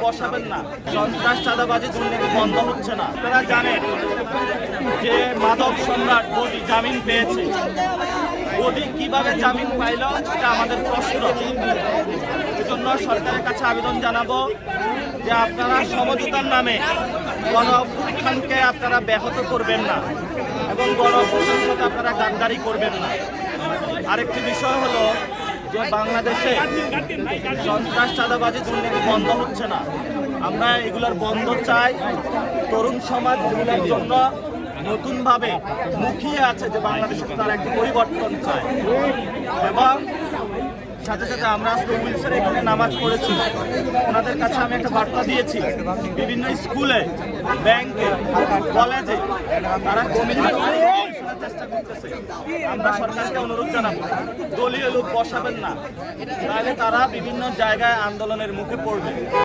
বসাবেন না। সন্ত্রাস, চাঁদাবাজি, দুর্নীতি বন্ধ হচ্ছে না। আপনারা জানেন যে মাদক সম্রাট বডি জামিন পেয়েছে। বডি কিভাবে জামিন পাইল এটা আমাদের প্রশ্ন। এজন্য সরকারের কাছে আবেদন জানাবো যে আপনারা সমঝোতার নামে গণ অভ্যুত্থানকে আপনারা ব্যাহত করবেন না এবং গণ অভ্যুত্থানের সাথে আপনারা গাদ্দারি করবেন না। আরেকটি বিষয় হলো যে বাংলাদেশে সন্ত্রাস, চাঁদাবাজি, দুর্নীতি বন্ধ হচ্ছে না। আমরা এগুলোর বন্ধ চাই। তরুণ সমাজ এগুলোর জন্য নতুনভাবে মুখিয়ে আছে যে বাংলাদেশে তারা একটি পরিবর্তন চায়। এবং সাথে সাথে আমরা আজকে উইলসের এখানে নামাজ পড়েছি। ওনাদের কাছে আমি একটা বার্তা দিয়েছি, বিভিন্ন স্কুলে, ব্যাংকে, কলেজে তারা কমিটি চেষ্টা করতেছে। আমরা সরকারকে অনুরোধ জানাবো দলীয় লোক বসাবেন না, তাহলে তারা বিভিন্ন জায়গায় আন্দোলনের মুখে পড়বে।